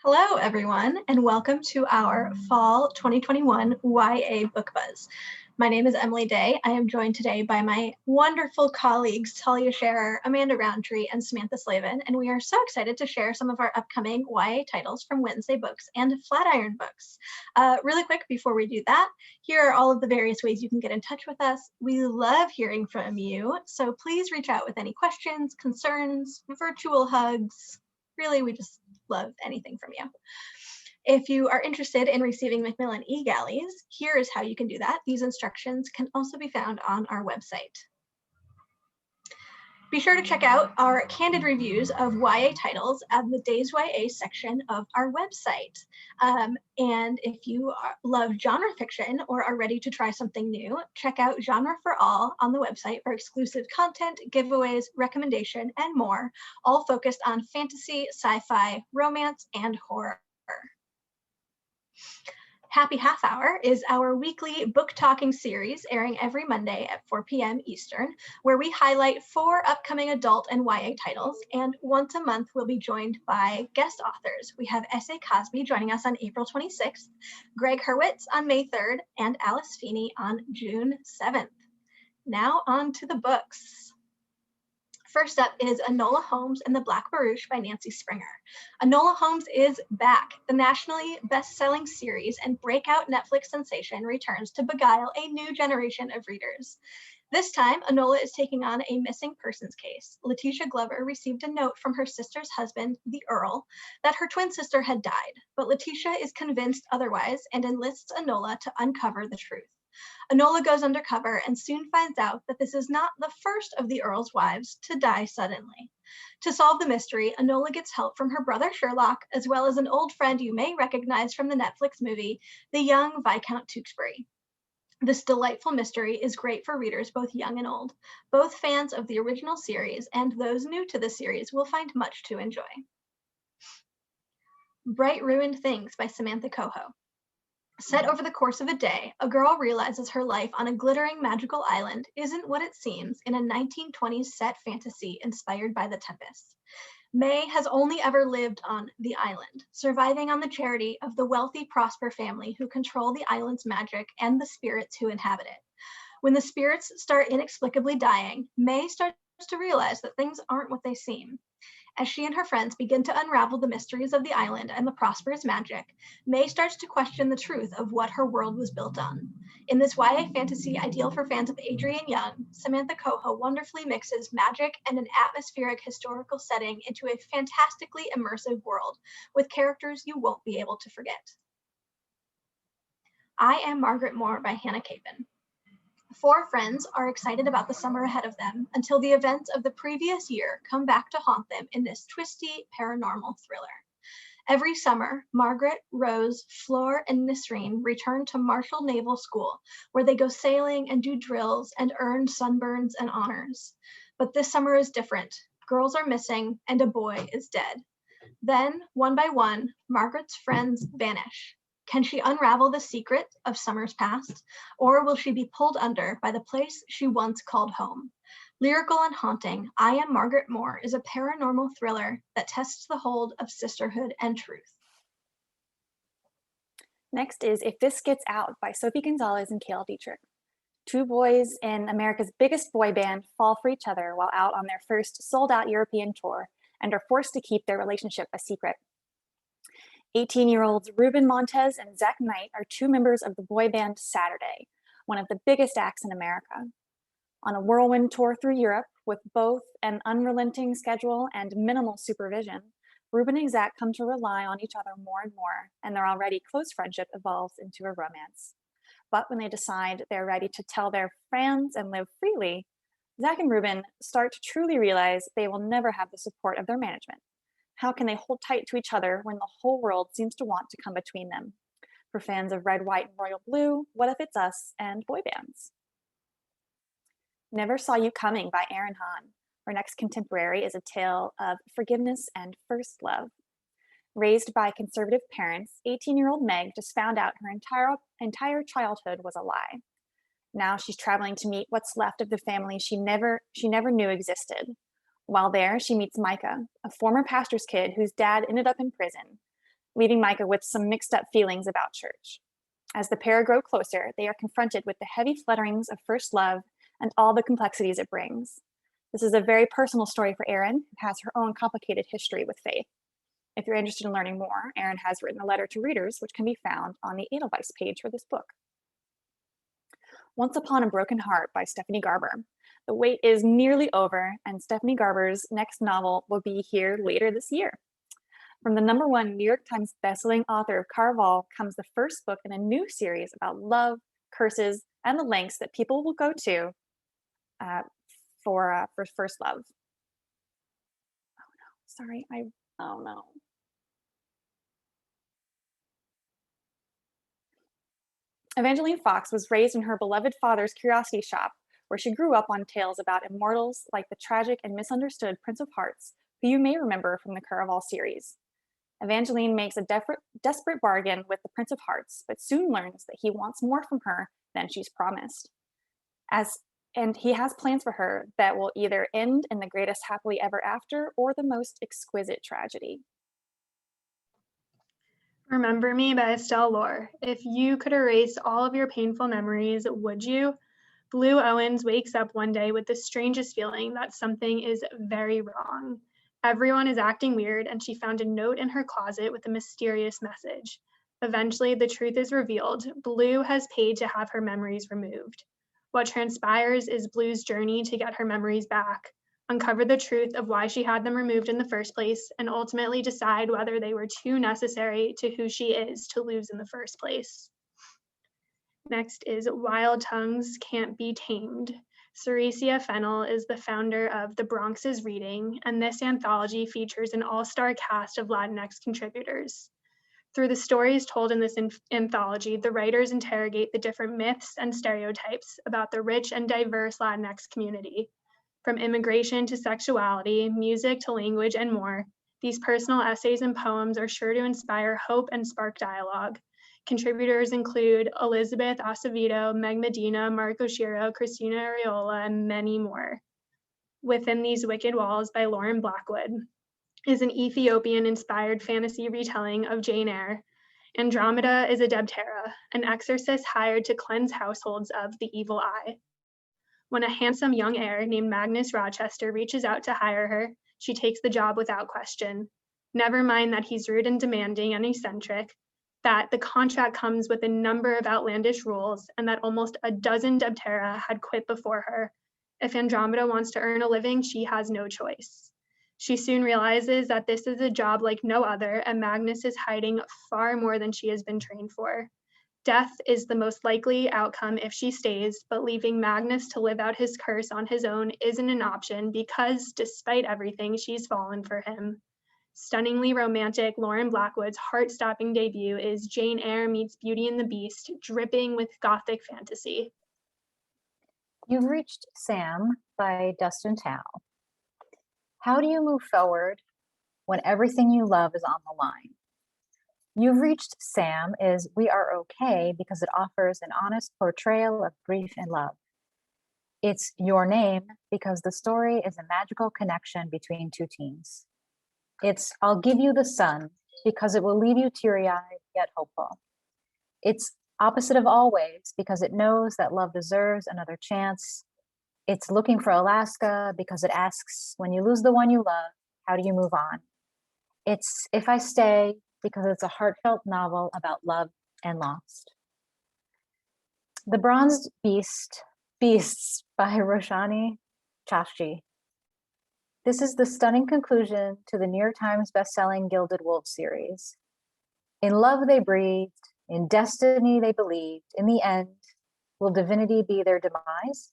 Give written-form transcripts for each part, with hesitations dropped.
Hello, everyone, and welcome to our Fall 2021 YA Book Buzz. My name is Emily Day. I am joined today by my wonderful colleagues, Talia Scherer, Amanda Roundtree, and Samantha Slavin, and we are so excited to share some of our upcoming YA titles from Wednesday Books and Flatiron Books. Really quick, before we do that, here are all of the various ways you can get in touch with us. We love hearing from you, so please reach out with any questions, concerns, virtual hugs. Really, we just love anything from you. If you are interested in receiving Macmillan e-galleys, here is how you can do that. These instructions can also be found on our website. Be sure to check out our candid reviews of YA titles at the Days YA section of our website. And if you love genre fiction or are ready to try something new, check out Genre for All on the website for exclusive content, giveaways, recommendation, and more, all focused on fantasy, sci-fi, romance, and horror. Happy Half Hour is our weekly book talking series airing every Monday at 4 p.m. Eastern, where we highlight 4 upcoming adult and YA titles, and once a month we'll be joined by guest authors. We have S.A. Cosby joining us on April 26th, Greg Hurwitz on May 3rd, and Alice Feeney on June 7th. Now on to the books. First up is Enola Holmes and the Black Barouche by Nancy Springer. Enola Holmes is back. The nationally best-selling series and breakout Netflix sensation returns to beguile a new generation of readers. This time, Enola is taking on a missing persons case. Letitia Glover received a note from her sister's husband, the Earl, that her twin sister had died, but Letitia is convinced otherwise and enlists Enola to uncover the truth. Enola goes undercover and soon finds out that this is not the first of the Earl's wives to die suddenly. To solve the mystery, Enola gets help from her brother Sherlock, as well as an old friend you may recognize from the Netflix movie, the young Viscount Tewkesbury. This delightful mystery is great for readers both young and old. Both fans of the original series and those new to the series will find much to enjoy. Bright Ruined Things by Samantha Coho. Set over the course of a day, a girl realizes her life on a glittering magical island isn't what it seems in a 1920s set fantasy inspired by The Tempest. May has only ever lived on the island, surviving on the charity of the wealthy Prosper family who control the island's magic and the spirits who inhabit it. When the spirits start inexplicably dying, May starts to realize that things aren't what they seem. As she and her friends begin to unravel the mysteries of the island and the Prosper's magic, May starts to question the truth of what her world was built on. In this YA fantasy ideal for fans of Adrienne Young, Samantha Coho wonderfully mixes magic and an atmospheric historical setting into a fantastically immersive world with characters you won't be able to forget. I Am Margaret Moore by Hannah Capin. 4 friends are excited about the summer ahead of them until the events of the previous year come back to haunt them in this twisty paranormal thriller. Every summer, Margaret, Rose, Fleur, and Nisreen return to Marshall Naval School, where they go sailing and do drills and earn sunburns and honors. But this summer is different. Girls are missing and a boy is dead. Then, one by one, Margaret's friends vanish. Can she unravel the secret of summers past, or will she be pulled under by the place she once called home? Lyrical and haunting, I Am Margaret Moore is a paranormal thriller that tests the hold of sisterhood and truth. Next is If This Gets Out by Sophie Gonzalez and Cale Dietrich. 2 boys in America's biggest boy band fall for each other while out on their first sold-out European tour and are forced to keep their relationship a secret. 18-year-olds Ruben Montez and Zach Knight are 2 members of the boy band Saturday, one of the biggest acts in America. On a whirlwind tour through Europe with both an unrelenting schedule and minimal supervision, Ruben and Zach come to rely on each other more and more, and their already close friendship evolves into a romance. But when they decide they're ready to tell their fans and live freely, Zach and Ruben start to truly realize they will never have the support of their management. How can they hold tight to each other when the whole world seems to want to come between them? For fans of Red, White, and Royal Blue, What If It's Us and boy bands? Never Saw You Coming by Erin Hahn. Our next contemporary is a tale of forgiveness and first love. Raised by conservative parents, 18-year-old Meg just found out her entire childhood was a lie. Now she's traveling to meet what's left of the family she never knew existed. While there, she meets Micah, a former pastor's kid whose dad ended up in prison. leaving Micah with some mixed up feelings about church. As the pair grow closer, they are confronted with the heavy flutterings of first love and all the complexities it brings. This is a very personal story for Erin, who has her own complicated history with faith. If you're interested in learning more, Erin has written a letter to readers, which can be found on the Edelweiss page for this book. Once Upon a Broken Heart by Stephanie Garber. The wait is nearly over, and Stephanie Garber's next novel will be here later this year. From the #1 New York Times bestselling author of Caraval comes the first book in a new series about love, curses, and the lengths that people will go to for first love. Oh no, sorry, oh no. Evangeline Fox was raised in her beloved father's curiosity shop, where she grew up on tales about immortals like the tragic and misunderstood Prince of Hearts, who you may remember from the Caraval series. Evangeline makes a desperate bargain with the Prince of Hearts, but soon learns that he wants more from her than she's promised. And he has plans for her that will either end in the greatest happily ever after or the most exquisite tragedy. Remember Me by Estelle Lohr. If you could erase all of your painful memories, would you? Blue Owens wakes up one day with the strangest feeling that something is very wrong. Everyone is acting weird, and she found a note in her closet with a mysterious message. Eventually, the truth is revealed. Blue has paid to have her memories removed. What transpires is Blue's journey to get her memories back, uncover the truth of why she had them removed in the first place, and ultimately decide whether they were too necessary to who she is to lose in the first place. Next is Wild Tongues Can't Be Tamed. Ceresia Fennell is the founder of The Bronx is Reading, and this anthology features an all-star cast of Latinx contributors. Through the stories told in this anthology, the writers interrogate the different myths and stereotypes about the rich and diverse Latinx community. From immigration to sexuality, music to language, and more, these personal essays and poems are sure to inspire hope and spark dialogue. Contributors include Elizabeth Acevedo, Meg Medina, Mark Oshiro, Christina Ariola, and many more. Within These Wicked Walls by Lauren Blackwood is an Ethiopian-inspired fantasy retelling of Jane Eyre. Andromeda is a Debtera, an exorcist hired to cleanse households of the evil eye. When a handsome young heir named Magnus Rochester reaches out to hire her, she takes the job without question. Never mind that he's rude and demanding and eccentric, that the contract comes with a number of outlandish rules, and that almost a dozen Debtera had quit before her. If Andromeda wants to earn a living, she has no choice. She soon realizes that this is a job like no other, and Magnus is hiding far more than she has been trained for. Death is the most likely outcome if she stays, but leaving Magnus to live out his curse on his own isn't an option because, despite everything, she's fallen for him. Stunningly romantic, Lauren Blackwood's heart-stopping debut is Jane Eyre meets Beauty and the Beast, dripping with gothic fantasy. You've reached Sam by Dustin Tao. How do you move forward when everything you love is on the line? You've Reached Sam is We Are Okay because it offers an honest portrayal of grief and love. It's Your Name because the story is a magical connection between two teens. It's I'll Give You the Sun because it will leave you teary-eyed yet hopeful. It's Opposite of Always because it knows that love deserves another chance. It's Looking for Alaska because it asks, when you lose the one you love, how do you move on? It's If I Stay because it's a heartfelt novel about love and lost. The Bronzed Beasts by Roshani Chafji. This is the stunning conclusion to the New York Times bestselling Gilded Wolf series. In love they breathed, in destiny they believed. In the end, will divinity be their demise?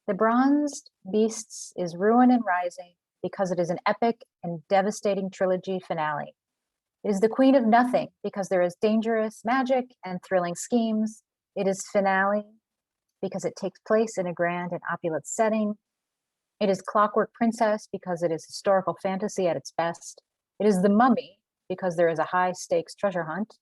The Bronzed Beasts is ruin and rising because it is an epic and devastating trilogy finale. It is the queen of nothing because there is dangerous magic and thrilling schemes. It is finale because it takes place in a grand and opulent setting. It is Clockwork Princess because it is historical fantasy at its best. It is The Mummy because there is a high stakes treasure hunt.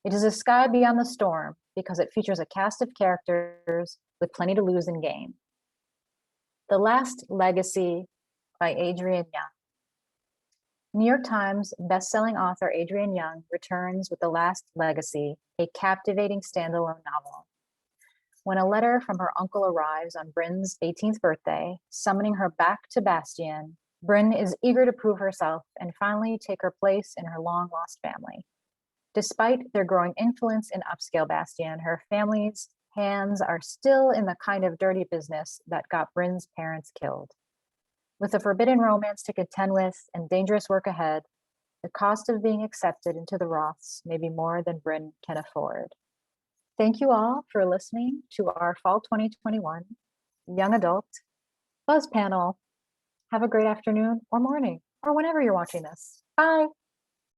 It is A Sky Beyond the Storm because it features a cast of characters with plenty to lose and gain. The Last Legacy by Adrienne Young. New York Times bestselling author Adrienne Young returns with The Last Legacy, a captivating standalone novel. When a letter from her uncle arrives on Bryn's 18th birthday, summoning her back to Bastien, Bryn is eager to prove herself and finally take her place in her long-lost family. Despite their growing influence in upscale Bastien, her family's hands are still in the kind of dirty business that got Bryn's parents killed. With a forbidden romance to contend with and dangerous work ahead, the cost of being accepted into the Roths may be more than Bryn can afford. Thank you all for listening to our Fall 2021 Young Adult Buzz Panel. Have a great afternoon or morning or whenever you're watching this. Bye.